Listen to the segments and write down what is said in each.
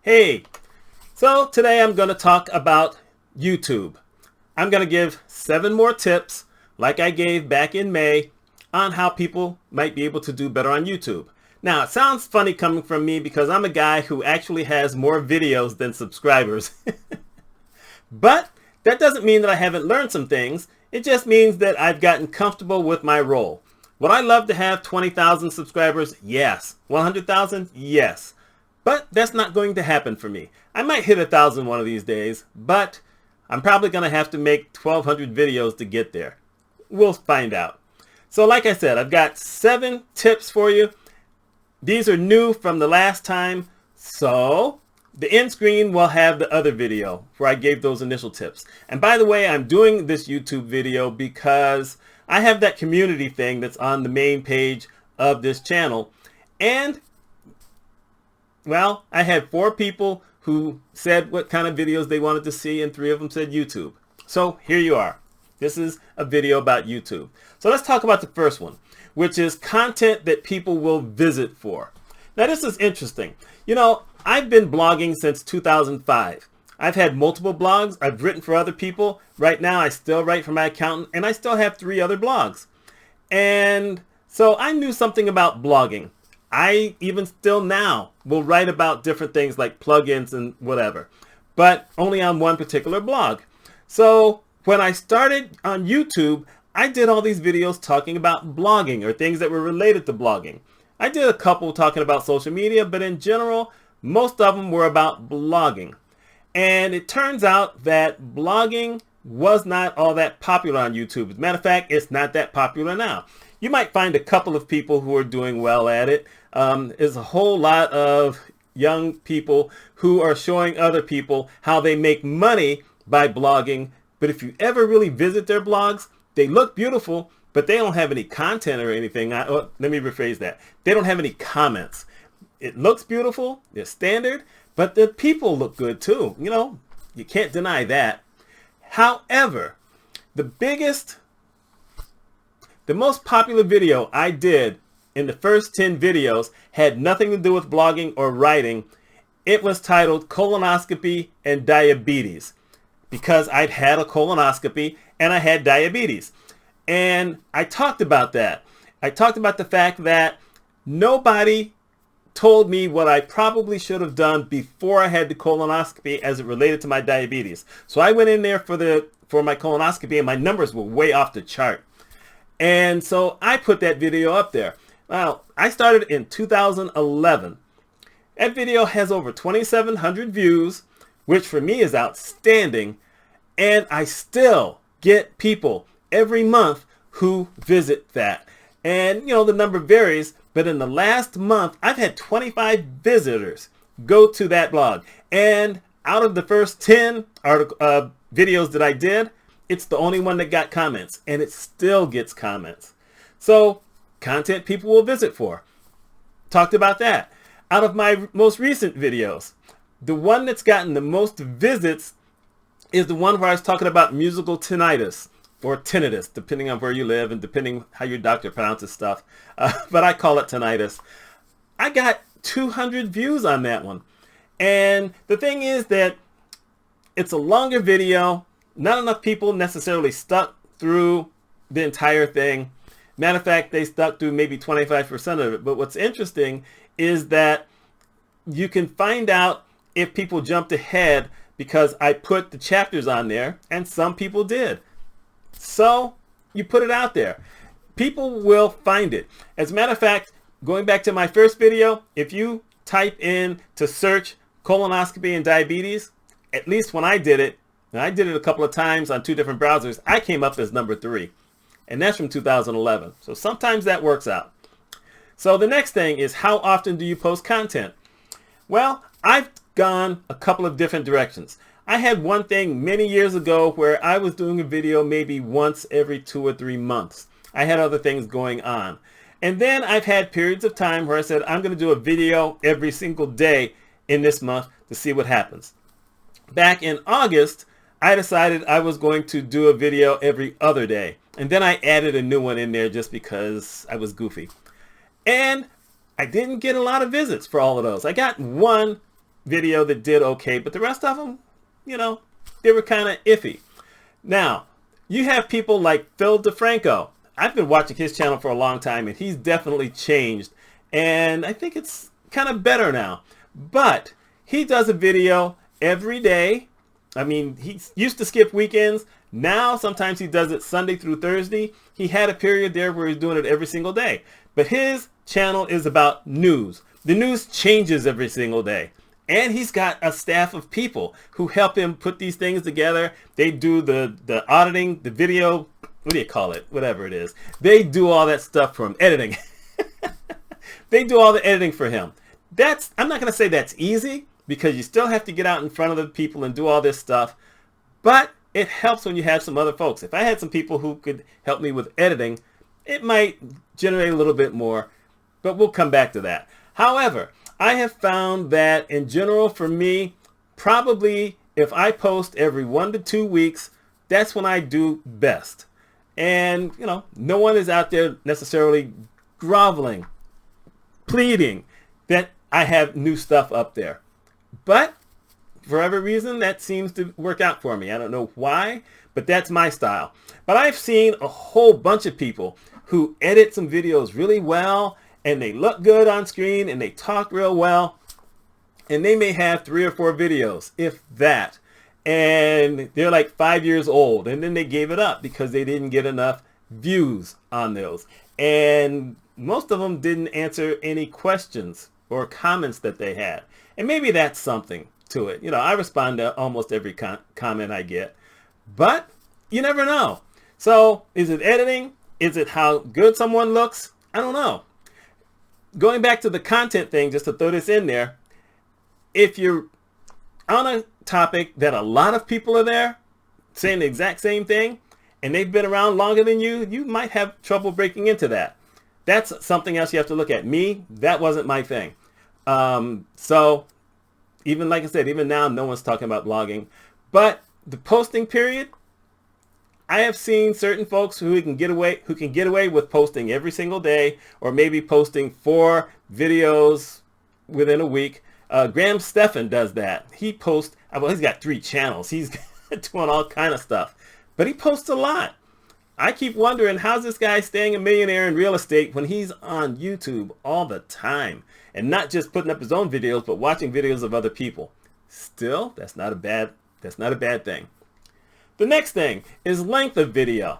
Hey, so today I'm going to talk about YouTube. I'm going to give 7 more tips like I gave back in May on how people might be able to do better on YouTube. Now, it sounds funny coming from me because I'm a guy who actually has more videos than subscribers. But that doesn't mean that I haven't learned some things. It just means that I've gotten comfortable with my role. Would I love to have 20,000 subscribers? Yes. 100,000? Yes. But that's not going to happen for me. I might hit 1,000 one of these days, but I'm probably going to have to make 1,200 videos to get there. We'll find out. So like I said, I've got 7 tips for you. These are new from the last time. So the end screen will have the other video where I gave those initial tips. And by the way, I'm doing this YouTube video because I have that community thing that's on the main page of this channel. And well, I had 4 people who said what kind of videos they wanted to see, and 3 of them said YouTube. So here you are. This is a video about YouTube. So let's talk about the first one, which is content that people will visit for. Now this is interesting. You know, I've been blogging since 2005. I've had multiple blogs. I've written for other people. Right now I still write for my accountant, and I still have 3 other blogs. And so I knew something about blogging. I even still now will write about different things like plugins and whatever, but only on one particular blog. So when I started on YouTube, I did all these videos talking about blogging or things that were related to blogging. I did a couple talking about social media, but in general, most of them were about blogging. And it turns out that blogging was not all that popular on YouTube. As a matter of fact, it's not that popular now. You might find a couple of people who are doing well at it. There's a whole lot of young people who are showing other people how they make money by blogging. But if you ever really visit their blogs, they look beautiful, but they don't have any content or anything. Let me rephrase that. They don't have any comments. It looks beautiful, it's standard, but the people look good too. You know, you can't deny that. However, the most popular video I did in the first 10 videos had nothing to do with blogging or writing. It was titled Colonoscopy and Diabetes, because I'd had a colonoscopy and I had diabetes. And I talked about that. I talked about the fact that nobody told me what I probably should have done before I had the colonoscopy as it related to my diabetes. So I went in there for my colonoscopy and my numbers were way off the chart. And so I put that video up there. Now, I started in 2011. That video has over 2,700 views, which for me is outstanding. And I still get people every month who visit that. And, you know, the number varies, but in the last month, I've had 25 visitors go to that blog. And out of the first 10 videos that I did, it's the only one that got comments, and it still gets comments. So content people will visit for. Talked about that. Out of my most recent videos, the one that's gotten the most visits is the one where I was talking about musical tinnitus or tinnitus, depending on where you live and depending how your doctor pronounces stuff. But I call it tinnitus. I got 200 views on that one. And the thing is that it's a longer video. Not enough people necessarily stuck through the entire thing. Matter of fact, they stuck through maybe 25% of it. But what's interesting is that you can find out if people jumped ahead because I put the chapters on there, and some people did. So you put it out there. People will find it. As a matter of fact, going back to my first video, if you type in to search colonoscopy and diabetes, at least when I did it, and I did it a couple of times on 2 different browsers, I came up as number 3. And that's from 2011. So sometimes that works out. So the next thing is, how often do you post content? Well, I've gone a couple of different directions. I had one thing many years ago where I was doing a video maybe once every 2 or 3 months. I had other things going on. And then I've had periods of time where I said, I'm going to do a video every single day in this month to see what happens. Back in August, I decided I was going to do a video every other day. And then I added a new one in there just because I was goofy. And I didn't get a lot of visits for all of those. I got one video that did okay, but the rest of them, you know, they were kind of iffy. Now, you have people like Phil DeFranco. I've been watching his channel for a long time, and he's definitely changed, and I think it's kind of better now. But he does a video every day. I mean, he used to skip weekends. Now, sometimes he does it Sunday through Thursday. He had a period there where he's doing it every single day. But his channel is about news. The news changes every single day. And he's got a staff of people who help him put these things together. They do the auditing, the video, what do you call it? Whatever it is. They do all that stuff for him. Editing. They do all the editing for him. I'm not going to say that's easy, because you still have to get out in front of the people and do all this stuff. But it helps when you have some other folks. If I had some people who could help me with editing, it might generate a little bit more. But we'll come back to that. However, I have found that in general for me, probably if I post every 1 to 2 weeks, that's when I do best. And, you know, no one is out there necessarily groveling, pleading that I have new stuff up there. But for whatever reason, that seems to work out for me. I don't know why, but that's my style. But I've seen a whole bunch of people who edit some videos really well, and they look good on screen, and they talk real well, and they may have 3 or 4 videos, if that, and they're like 5 years old, and then they gave it up because they didn't get enough views on those, and most of them didn't answer any questions or comments that they had. And maybe that's something to it. You know, I respond to almost every comment I get, but you never know. So is it editing? Is it how good someone looks? I don't know. Going back to the content thing, just to throw this in there, if you're on a topic that a lot of people are there saying the exact same thing, and they've been around longer than you, you might have trouble breaking into that. That's something else you have to look at. Me, that wasn't my thing. So even like I said, even now, no one's talking about blogging, but the posting period, I have seen certain folks who can get away with posting every single day, or maybe posting 4 videos within a week. Graham Stephan does that. He posts, well, he's got 3 channels. He's doing all kind of stuff, but he posts a lot. I keep wondering, how's this guy staying a millionaire in real estate when he's on YouTube all the time, and not just putting up his own videos, but watching videos of other people? Still, that's not a bad thing. The next thing is length of video.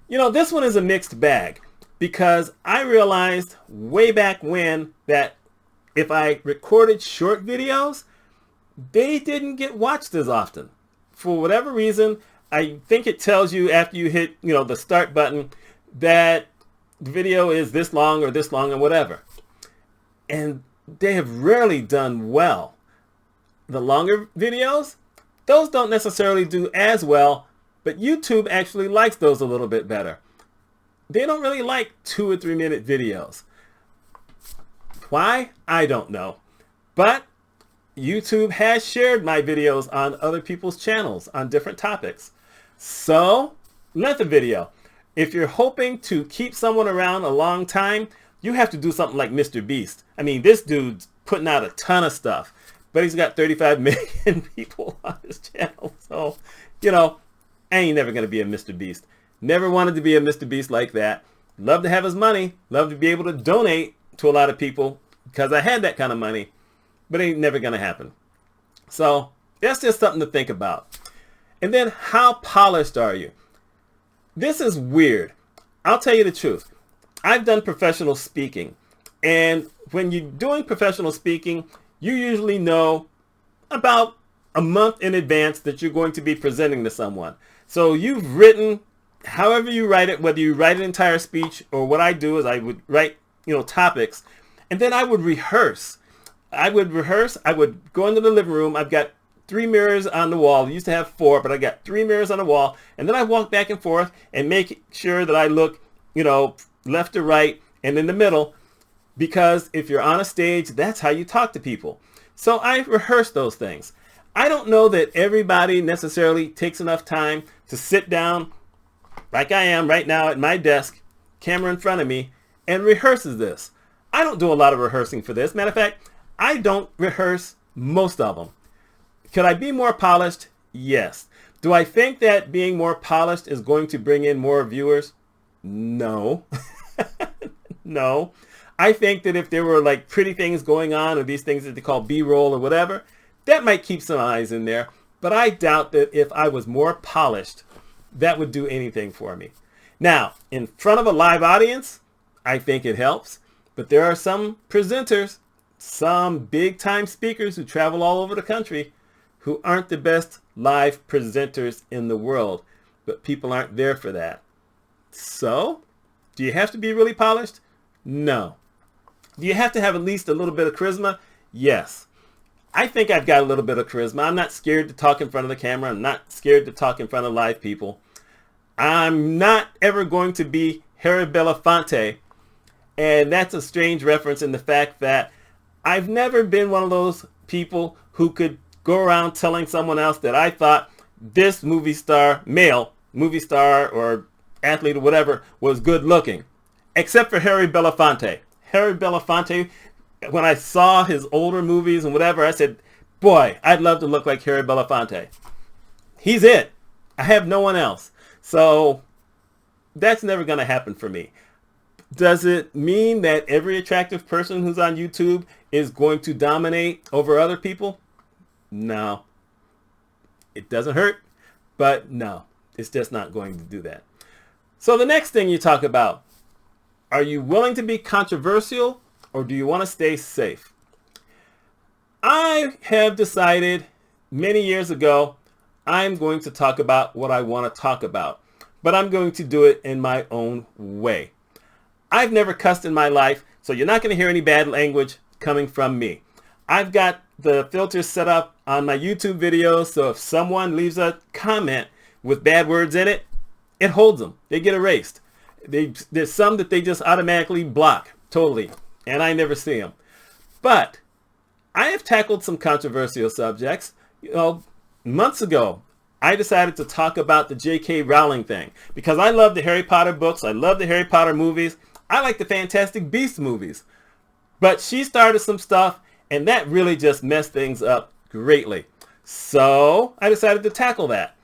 You know, this one is a mixed bag, because I realized way back when that if I recorded short videos, they didn't get watched as often. For whatever reason, I think it tells you after you hit, you know, the start button that the video is this long or whatever. And they have rarely done well. The longer videos, those don't necessarily do as well, but YouTube actually likes those a little bit better. They don't really like 2 or 3 minute videos. Why? I don't know. But YouTube has shared my videos on other people's channels on different topics. So, length of video. If you're hoping to keep someone around a long time, you have to do something like Mr. Beast. I mean, this dude's putting out a ton of stuff, but he's got 35 million people on his channel. So, you know, I ain't never going to be a Mr. Beast. Never wanted to be a Mr. Beast like that. Love to have his money. Love to be able to donate to a lot of people because I had that kind of money, but it ain't never going to happen. So that's just something to think about. And then, how polished are you? This is weird. I'll tell you the truth. I've done professional speaking, and when you're doing professional speaking, you usually know about a month in advance that you're going to be presenting to someone. So you've written, however you write it, whether you write an entire speech, or what I do is I would write, you know, topics, and then I would rehearse. I would go into the living room. I've got 3 mirrors on the wall. I used to have 4, but I got 3 mirrors on the wall. And then I walk back and forth and make sure that I look, you know, left to right and in the middle. Because if you're on a stage, that's how you talk to people. So I rehearse those things. I don't know that everybody necessarily takes enough time to sit down like I am right now at my desk, camera in front of me, and rehearses this. I don't do a lot of rehearsing for this. Matter of fact, I don't rehearse Most of them. Could I be more polished? Yes. Do I think that being more polished is going to bring in more viewers? No. No. I think that if there were like pretty things going on, or these things that they call B-roll or whatever, that might keep some eyes in there. But I doubt that if I was more polished, that would do anything for me. Now, in front of a live audience, I think it helps. But there are some presenters, some big time speakers who travel all over the country who aren't the best live presenters in the world. But people aren't there for that. So, do you have to be really polished? No. Do you have to have at least a little bit of charisma? Yes. I think I've got a little bit of charisma. I'm not scared to talk in front of the camera. I'm not scared to talk in front of live people. I'm not ever going to be Harry Belafonte. And that's a strange reference in the fact that I've never been one of those people who could go around telling someone else that I thought this movie star, male movie star or athlete or whatever, was good looking. Except for Harry Belafonte. Harry Belafonte, when I saw his older movies and whatever, I said, boy, I'd love to look like Harry Belafonte. He's it. I have no one else. So that's never going to happen for me. Does it mean that every attractive person who's on YouTube is going to dominate over other people? No. It doesn't hurt, but no, it's just not going to do that. So the next thing you talk about, are you willing to be controversial or do you want to stay safe? I have decided many years ago I'm going to talk about what I want to talk about, but I'm going to do it in my own way. I've never cussed in my life, so you're not going to hear any bad language coming from me. I've got the filters set up on my YouTube videos, so if someone leaves a comment with bad words in it, it holds them. They get erased. There's some that they just automatically block totally, and I never see them. But I have tackled some controversial subjects. You know, months ago, I decided to talk about the J.K. Rowling thing because I love the Harry Potter books. I love the Harry Potter movies. I like the Fantastic Beasts movies. But she started some stuff, and that really just messed things up greatly. So I decided to tackle that.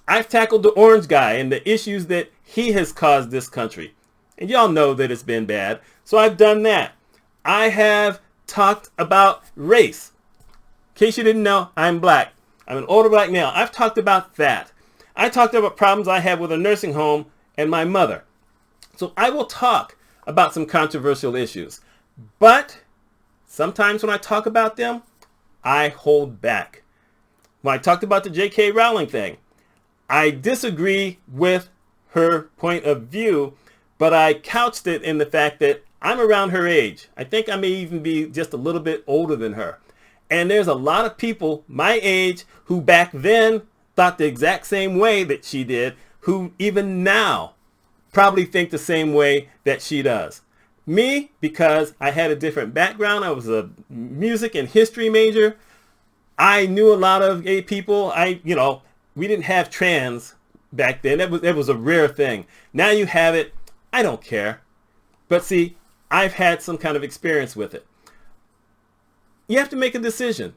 I've tackled the orange guy and the issues that he has caused this country. And y'all know that it's been bad. So I've done that. I have talked about race. In case you didn't know, I'm black. I'm an older black male. I've talked about that. I talked about problems I had with a nursing home and my mother. So I will talk about some controversial issues. But sometimes when I talk about them, I hold back. When I talked about the J.K. Rowling thing, I disagree with her point of view, but I couched it in the fact that I'm around her age. I think I may even be just a little bit older than her. And there's a lot of people my age who back then thought the exact same way that she did, who even now probably think the same way that she does. Me, because I had a different background. I was a music and history major. I knew a lot of gay people. We didn't have trans back then. It was a rare thing. Now you have it. I don't care. But see, I've had some kind of experience with it. You have to make a decision.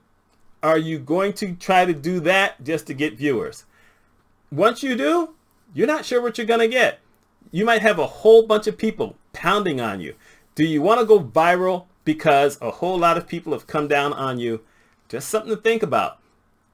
Are you going to try to do that just to get viewers? Once you do, you're not sure what you're going to get. You might have a whole bunch of people pounding on you. Do you want to go viral because a whole lot of people have come down on you? Just something to think about.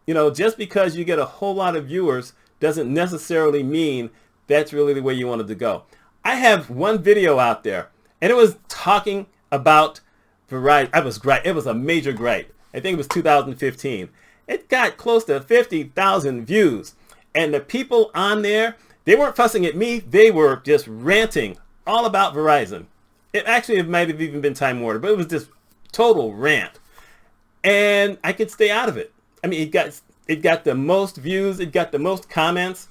Just because you get a whole lot of viewers doesn't necessarily mean that's really the way you wanted to go. I have one video out there, and it was talking about Verizon. It was a major gripe. I think it was 2015. It got close to 50,000 views. And the people on there, they weren't fussing at me. They were just ranting all about Verizon. It might have even been Time Warner, but it was just total rant. And I could stay out of it. I mean, it got the most views. It got the most comments.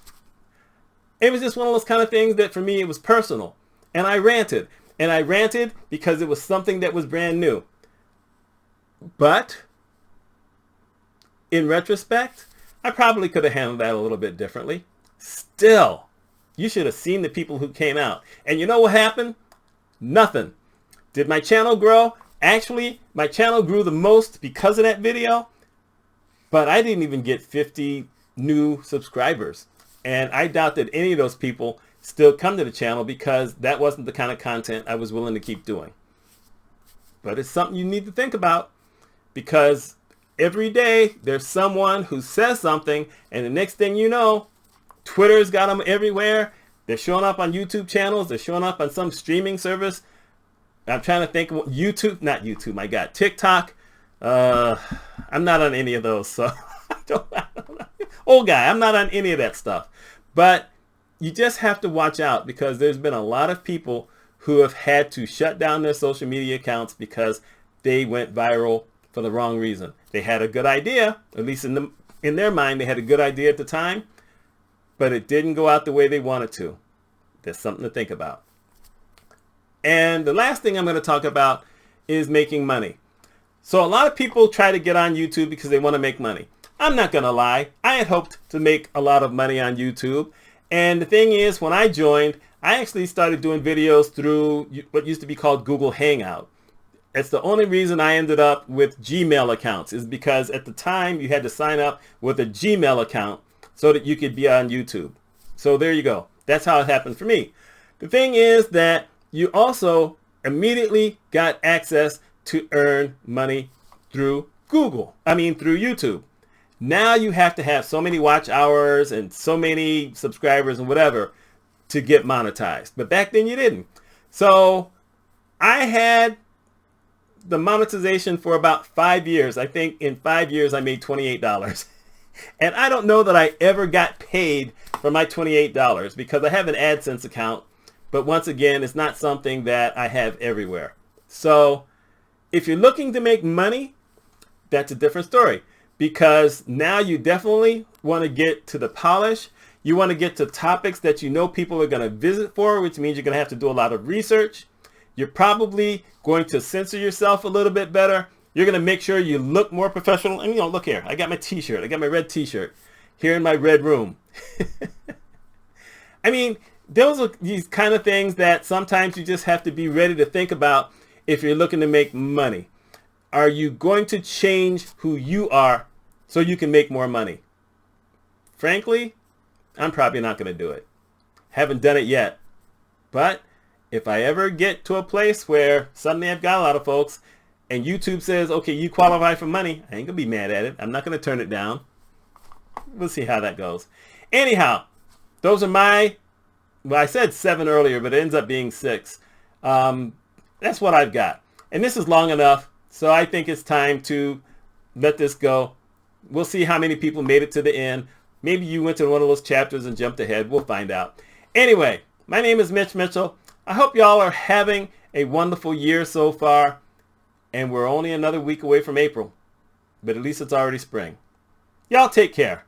It was just one of those kind of things that for me, it was personal. And I ranted. And I ranted because it was something that was brand new. But in retrospect, I probably could have handled that a little bit differently. Still, you should have seen the people who came out. And you know what happened? Nothing. Did my channel grow? Actually, my channel grew the most because of that video. but I didn't even get 50 new subscribers. And I doubt that any of those people still come to the channel because that wasn't the kind of content I was willing to keep doing. But it's something you need to think about, because every day there's someone who says something, and the next thing you know, Twitter's got them everywhere. They're showing up on YouTube channels. They're showing up on some streaming service. I'm trying to think of YouTube, not YouTube, my God, TikTok. I'm not on any of those, so I don't know. Old guy, I'm not on any of that stuff. But you just have to watch out, because there's been a lot of people who have had to shut down their social media accounts because they went viral for the wrong reason. They had a good idea, at least in their mind, they had a good idea at the time, but it didn't go out the way they wanted to. There's something to think about. And the last thing I'm going to talk about is making money. So a lot of people try to get on YouTube because they want to make money. I'm not going to lie. I had hoped to make a lot of money on YouTube. And the thing is, when I joined, I actually started doing videos through what used to be called Google Hangout. It's the only reason I ended up with Gmail accounts, is because at the time you had to sign up with a Gmail account so that you could be on YouTube. So there you go. That's how it happened for me. The thing is that you also immediately got access to earn money through through YouTube. Now you have to have so many watch hours and so many subscribers and whatever to get monetized. But back then you didn't. So I had the monetization for about 5 years. I think in 5 years I made $28. And I don't know that I ever got paid for my $28 because I have an AdSense account. But once again, it's not something that I have everywhere. So if you're looking to make money, that's a different story, because now you definitely want to get to the polish. You want to get to topics that you know people are going to visit for, which means you're going to have to do a lot of research. You're probably going to censor yourself a little bit better. You're going to make sure you look more professional. And, look here. I got my t-shirt. I got my red t-shirt here in my red room. I mean, those are these kind of things that sometimes you just have to be ready to think about if you're looking to make money. Are you going to change who you are so you can make more money? Frankly, I'm probably not going to do it. Haven't done it yet. But if I ever get to a place where suddenly I've got a lot of folks and YouTube says, okay, you qualify for money, I ain't going to be mad at it. I'm not going to turn it down. We'll see how that goes. Anyhow, those are I said 7 earlier, but it ends up being 6. That's what I've got. And this is long enough, so I think it's time to let this go. We'll see how many people made it to the end. Maybe you went to one of those chapters and jumped ahead. We'll find out. Anyway, my name is Mitch Mitchell. I hope y'all are having a wonderful year so far. And we're only another week away from April. But at least it's already spring. Y'all take care.